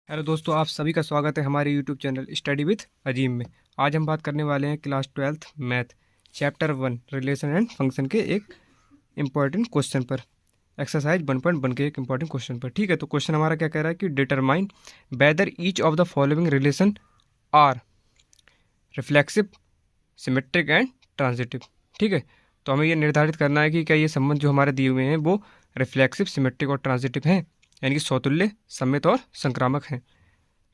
Hello दोस्तों, आप सभी का स्वागत है हमारे यूट्यूब चैनल स्टडी विथ अजीम में। आज हम बात करने वाले हैं class 12th math chapter 1 relation and function के एक इम्पॉर्टेंट क्वेश्चन पर, एक्सरसाइज 1.1 के एक इम्पॉर्टेंट क्वेश्चन पर। ठीक है, तो क्वेश्चन हमारा क्या कह रहा है कि determine whether each of the following relation are reflexive, symmetric and transitive. ठीक है, तो हमें ये निर्धारित करना है कि क्या ये संबंध जो हमारे दिए हुए हैं वो रिफ्लेक्सिव, सिमेट्रिक और ट्रांजिटिव हैं, यानी कि सौतुल्य, सममित और संक्रामक हैं।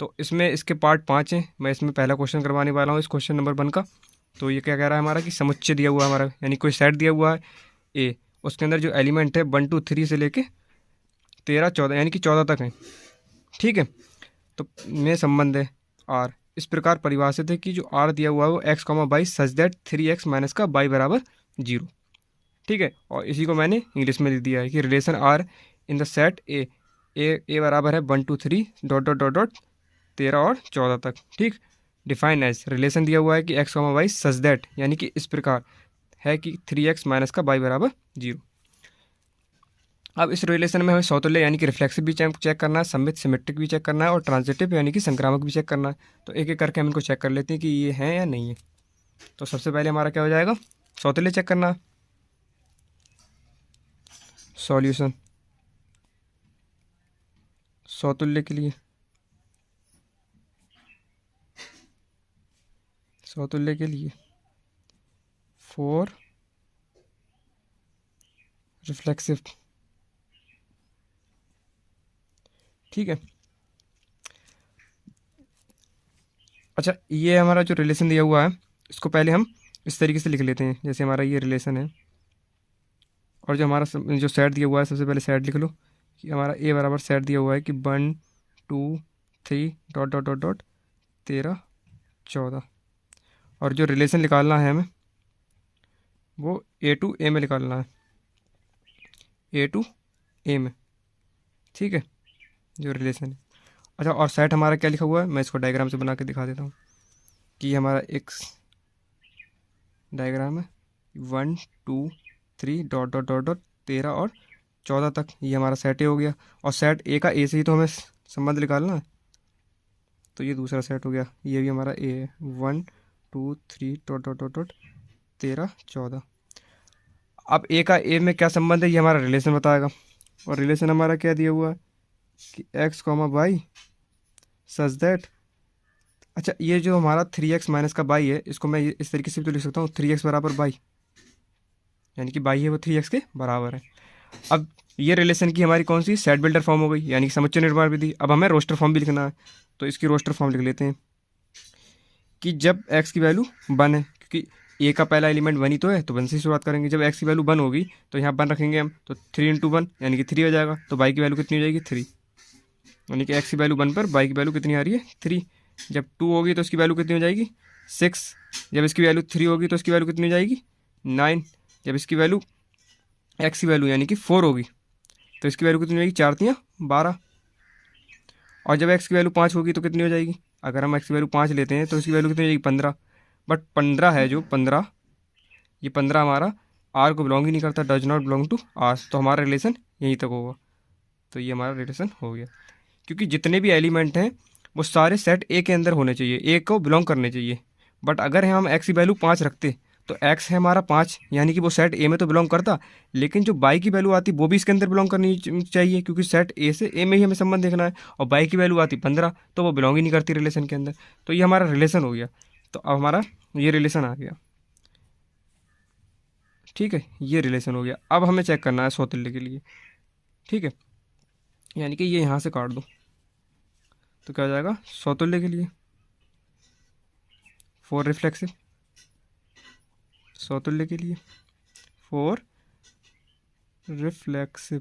तो इसमें इसके पार्ट 5 हैं। मैं इसमें पहला क्वेश्चन करवाने वाला हूँ इस क्वेश्चन नंबर 1 का। तो ये क्या कह रहा है हमारा कि समुच्चय दिया हुआ है हमारा, यानी कोई सेट दिया हुआ है ए, उसके अंदर जो एलिमेंट है 1 2 3 से लेके 13 14 यानी कि 14 तक है। ठीक है, तो में संबंध है आर इस प्रकार परिभाषित है कि जो आर दिया हुआ है वो x comma by such that 3x minus का बाई बराबर 0। ठीक है, और इसी को मैंने इंग्लिश में लिख दिया है कि relation R in the set A बराबर है 1 2 3 डॉट डॉट डॉट डॉट 13 और 14 तक। ठीक, डिफाइन एज रिलेशन दिया हुआ है कि x comma y such that, यानी कि इस प्रकार है कि 3x माइनस का बाई बराबर 0। अब इस रिलेशन में हमें सौतुल्य यानी कि रिफ्लेक्सिव भी चेक करना है, सममित सिमेट्रिक भी चेक करना है और ट्रांजिटिव यानी कि संक्रामक भी चेक करना है। तो एक एक करके हम इनको चेक कर लेते हैं कि ये है या नहीं है। तो सबसे पहले हमारा क्या हो जाएगा, सौतुल्य चेक करना है। सॉल्यूशन सौतुल्य के लिए, सौतुल्य के लिए फॉर रिफ्लेक्सिव। ठीक है, अच्छा ये हमारा जो रिलेशन दिया हुआ है इसको पहले हम इस तरीके से लिख लेते हैं, जैसे हमारा ये रिलेशन है और जो हमारा जो सेट दिया हुआ है, सबसे पहले सेट लिख लो कि हमारा ए बराबर सेट दिया हुआ है कि 1 2 3 डॉट डॉट डॉट डॉट 13 14, और जो रिलेशन निकालना है हमें वो ए टू ए में निकालना है, ए टू ए में। ठीक है, जो रिलेशन है। अच्छा, और सेट हमारा क्या लिखा हुआ है, मैं इसको डायग्राम से बना के दिखा देता हूँ कि ये हमारा एक डायग्राम है 1 2 3 डॉट डॉट डॉट डॉट 13 और 14 तक, ये हमारा सेट ए हो गया। और सेट ए का ए से ही तो हमें संबंध निकालना है, तो ये दूसरा सेट हो गया, ये भी हमारा ए है 1 2 3 डॉट डॉट डॉट डॉट 13 14। अब ए का ए में क्या संबंध है ये हमारा रिलेशन बताएगा, और रिलेशन हमारा क्या दिया हुआ है कि x comma by such that. अच्छा, ये जो हमारा 3x माइनस का बाई है इसको मैं इस तरीके से भी तो लिख सकता हूँ, 3x बराबर बाई, यानी कि बाई है वो 3x के बराबर है। अब ये रिलेशन की हमारी कौन सी सेट बिल्डर फॉर्म हो गई, यानी कि समुच्चय निर्माण विधि। अब हमें रोस्टर फॉर्म भी लिखना है, तो इसकी रोस्टर फॉर्म लिख लेते हैं कि जब x की वैल्यू 1 है, क्योंकि ए का पहला एलिमेंट 1 ही तो है, तो 1 से शुरुआत करेंगे। जब x की वैल्यू 1 होगी तो यहाँ 1 रखेंगे हम, तो 3 इंटू 1 यानी कि 3 हो जाएगा। तो बाई की वैल्यू कितनी हो जाएगी 3, यानी कि x की वैल्यू 1 पर बाई की वैल्यू कितनी आ रही है 3। जब 2 होगी तो इसकी वैल्यू कितनी हो जाएगी 6। जब इसकी वैल्यू 3 होगी तो इसकी वैल्यू कितनी हो जाएगी 9। जब इसकी वैल्यू x की वैल्यू यानी कि 4 होगी तो इसकी वैल्यू कितनी हो जाएगी 4 3 12। और जब x की वैल्यू 5 होगी तो कितनी हो जाएगी, अगर हम x की वैल्यू 5 लेते हैं तो इसकी वैल्यू कितनी हो जाएगी 15। बट 15 है जो 15, ये 15 हमारा आर को बिलोंग ही नहीं करता, does not belong to R, तो हमारा रिलेशन यहीं तक होगा। तो ये हमारा रिलेशन हो गया, क्योंकि जितने भी एलिमेंट हैं वो सारे सेट ए के अंदर होने चाहिए, ए को बिलोंग करने चाहिए। बट अगर हम एक्स की वैल्यू 5 रखते तो एक्स है हमारा 5, यानी कि वो सेट ए में तो बिलोंग करता, लेकिन जो बाई की वैल्यू आती वो भी इसके अंदर बिलोंग करनी चाहिए, क्योंकि सेट ए से ए में ही हमें संबंध देखना है। और बाई की वैल्यू आती 15 तो वो बिलोंग ही नहीं करती रिलेशन के अंदर। तो ये हमारा रिलेशन हो गया, तो अब हमारा ये रिलेशन आ गया। ठीक है, ये रिलेशन हो गया। अब हमें चेक करना है सौतुल्य के लिए। ठीक है, यानी कि ये यहाँ से काट दो तो क्या हो जाएगा सौतुल्य के लिए फॉर रिफ्लेक्सिव, सौतुल्य के लिए फॉर रिफ्लेक्सिव।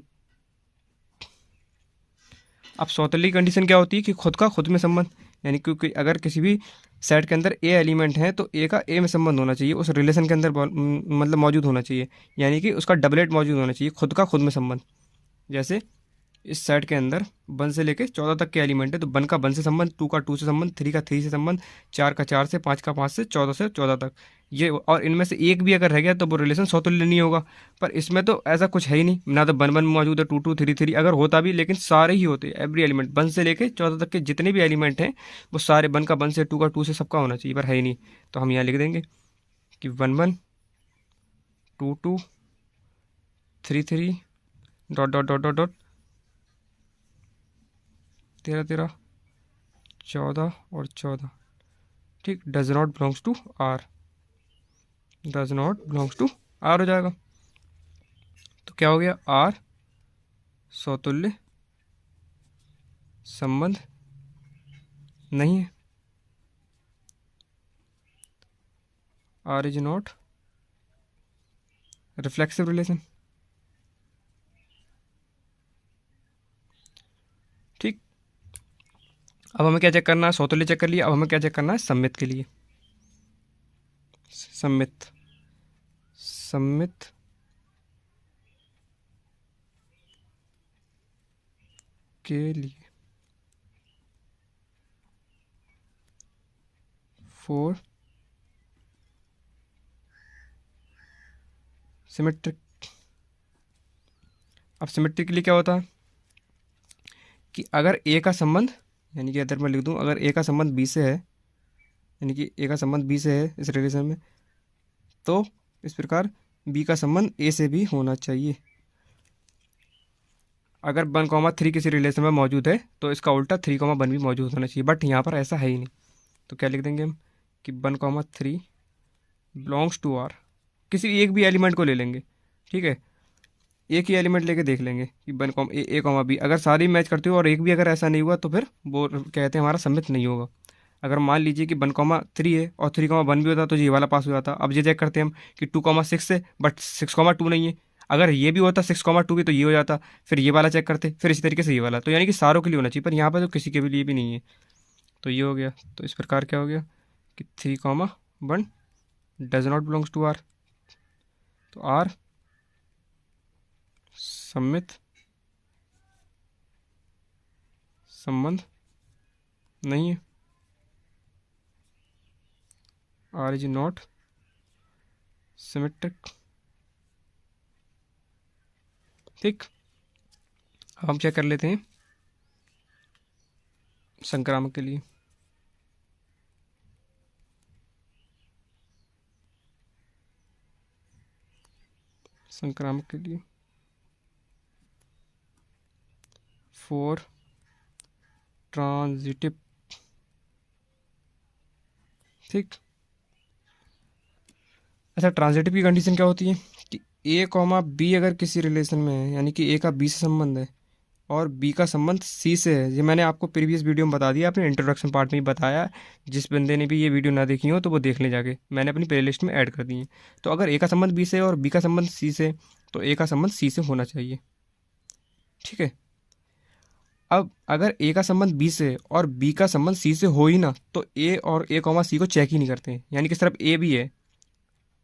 अब सौतुल्य की कंडीशन क्या होती है कि खुद का खुद में संबंध, यानी क्योंकि अगर किसी भी सेट के अंदर ए एलिमेंट है तो ए का ए में संबंध होना चाहिए, उस रिलेशन के अंदर मतलब मौजूद होना चाहिए, यानी कि उसका डबलेट मौजूद होना चाहिए, खुद का खुद में संबंध। जैसे इस सेट के अंदर 1 से लेके 14 तक के एलिमेंट है, तो 1 का 1 से संबंध, 2 का 2 से संबंध, 3 का 3 से संबंध, 4 का 4 से, 5 का 5 से 14 तक ये, और इनमें से एक भी अगर रह गया तो वो रिलेशन स्वतुल्य नहीं होगा। पर इसमें तो ऐसा कुछ है ही नहीं, ना तो 1 1 मौजूद है, 2 2 3 3 अगर होता भी, लेकिन सारे ही होते, एवरी एलिमेंट 1 से लेके 14 तक के जितने भी एलिमेंट हैं वो सारे 1 का 1 से, 2 का 2 से, सबका होना चाहिए, पर है ही नहीं। तो हम यहाँ लिख देंगे कि 1 1 2 2 3 3 dot dot dot dot dot 13 13 14 और 14, ठीक, does not belongs to R, does not belongs to R हो जाएगा। तो क्या हो गया, आर स्वतुल्य संबंध नहीं है, R is not reflexive relation, ठीक। अब हमें क्या चेक करना है, स्वतुल्य चेक कर लिया, अब हमें क्या चेक करना है, सम्मित के लिए, सम्मित सम्मित के लिए, फॉर सिमेट्रिक। अब सिमेट्रिक के लिए क्या होता है कि अगर ए का संबंध, यानी कि अगर मैं लिख दूं, अगर ए का संबंध बी से है, यानी कि ए का संबंध बी से है इस रिलेशन में, तो इस प्रकार बी का संबंध ए से भी होना चाहिए। अगर 1 3 किसी रिलेशन में मौजूद है तो इसका उल्टा 3 1 भी मौजूद होना चाहिए, बट यहाँ पर ऐसा है ही नहीं। तो क्या लिख देंगे हम कि 1 3 बिलोंग्स टू आर, किसी एक भी एलिमेंट को ले लेंगे, ठीक है, एक ही एलिमेंट लेके देख लेंगे कि 1 A, A, B, अगर सारी मैच करते हो और एक भी अगर ऐसा नहीं हुआ तो फिर वो कहते हैं हमारा सम्मित नहीं होगा। अगर मान लीजिए कि 1 3 है और 3 1 भी होता तो ये वाला पास हो जाता। अब ये चेक करते हैं हम कि 2 6 है बट 6 2 नहीं है, अगर ये भी होता 6 2 भी तो ये हो जाता, फिर ये वाला चेक करते, फिर इसी तरीके से ये वाला, तो यानी कि सारों के लिए होना चाहिए, पर यहाँ पर तो किसी के भी लिए भी नहीं है। तो ये हो गया, तो इस प्रकार क्या हो गया कि 3 1 does not belongs to R, तो आर सम्मित संबंध नहीं है, आर इज नॉट सिमेट्रिक, ठीक। अब हम चेक कर लेते हैं संक्रामक के लिए। संक्रामक के लिए फॉर ट्रांजिटिव, ठीक। अच्छा, ट्रांजिटिव की कंडीशन क्या होती है कि ए कॉमा बी अगर किसी रिलेशन में है, यानी कि ए का बी से संबंध है और बी का संबंध सी से है, ये मैंने आपको प्रीवियस वीडियो में बता दिया, आपने इंट्रोडक्शन पार्ट में ही बताया। जिस बंदे ने भी ये वीडियो ना देखी हो तो वो देख ले जाके, मैंने अपनी प्लेलिस्ट में ऐड कर दी है। तो अगर ए का संबंध बी से और बी का संबंध सी से, तो ए का संबंध सी से होना चाहिए, ठीक है। अब अगर ए का संबंध बी से और बी का संबंध सी से हो ही ना, तो ए और ए कॉमा सी को चेक ही नहीं करते, यानी कि सिर्फ ए भी है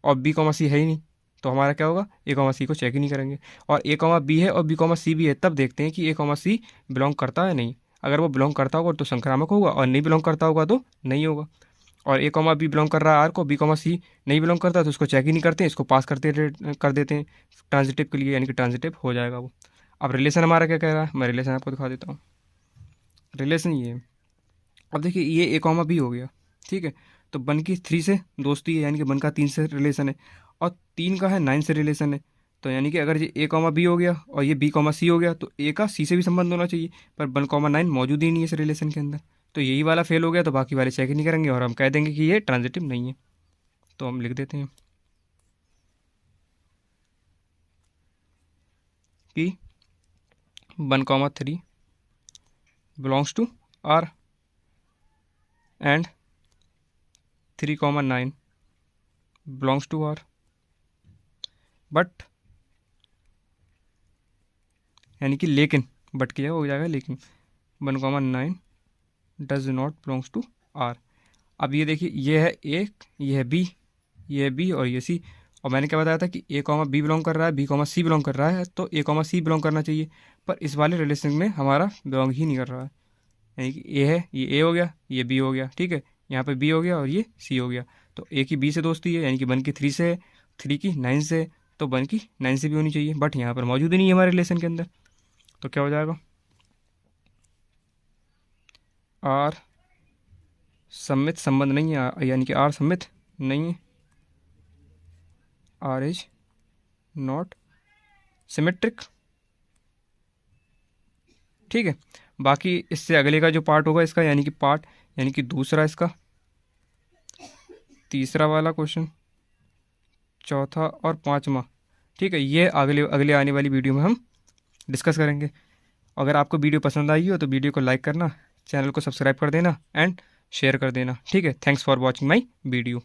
और बी कॉमा सी है ही नहीं, तो हमारा क्या होगा, ए कॉमा सी को चेक ही नहीं करेंगे। और ए कॉमा बी है और बी कॉमा सी भी है, तब देखते हैं कि ए कॉमा सी बिलोंग करता है नहीं। अगर वो बिलोंग करता होगा तो संक्रामक होगा, और नहीं बिलोंग करता होगा तो नहीं होगा। और ए कॉमा बी बिलोंग कर रहा है आर को, बी कॉमा सी नहीं बिलोंग करता तो उसको चेक ही नहीं करते, इसको पास कर देते हैं ट्रांजिटिव के लिए, यानी कि ट्रांजिटिव हो जाएगा वो। अब रिलेशन हमारा क्या कह रहा है, मैं रिलेशन आपको दिखा देता हूँ। रिलेशन ये है, अब देखिए ये ए कॉमा बी हो गया, ठीक है। तो 1 की 3 से दोस्ती है, यानी कि 1 का 3 से रिलेशन है, और 3 का है 9 से रिलेशन है। तो यानी कि अगर ये ए कॉमा बी हो गया और ये बी कॉमा सी हो गया तो ए का सी से भी संबंध होना चाहिए, पर 1 9 मौजूद ही नहीं है इस रिलेशन के अंदर, तो यही वाला फेल हो गया, तो बाकी वाले चेक ही नहीं करेंगे और हम कह देंगे कि ये ट्रांजिटिव नहीं है। तो हम लिख देते हैं कि 1 3 belongs to R and 3 9 belongs to R, but, यानी कि लेकिन, बट किया हो जाएगा लेकिन 1 9 does not belongs to R. अब ये देखिए, ये है ए, ये है बी, ये है बी और ये सी, और मैंने क्या बताया था कि ए कॉमा बी बिलोंग कर रहा है, बी कॉमा सी बिलोंग कर रहा है, तो ए कॉमा सी बिलोंग करना चाहिए। पर इस वाले रिलेशन में हमारा बिलोंग ही नहीं कर रहा है, यानी कि ए है, ये ए हो गया, ये बी हो गया, ठीक है, यहाँ पे बी हो गया और ये सी हो गया। तो ए की बी से दोस्ती है, यानी कि 1 की 3 से है, 3 की 9 से है, तो 1 की 9 से भी होनी चाहिए, बट यहाँ पर मौजूद ही नहीं है हमारे रिलेशन के अंदर। तो क्या हो जाएगा, आर सम्मित संबंध नहीं है, यानी कि आर सम्मित नहीं है, आर इज नॉट सिमेट्रिक, ठीक है। बाकी इससे अगले का जो पार्ट होगा इसका, यानी कि पार्ट, यानी कि दूसरा इसका, तीसरा वाला क्वेश्चन, चौथा और पांचवा, ठीक है, ये अगले अगले आने वाली वीडियो में हम डिस्कस करेंगे। अगर आपको वीडियो पसंद आई हो तो वीडियो को लाइक करना, चैनल को सब्सक्राइब कर देना एंड शेयर कर देना, ठीक है। Thanks for watching my video.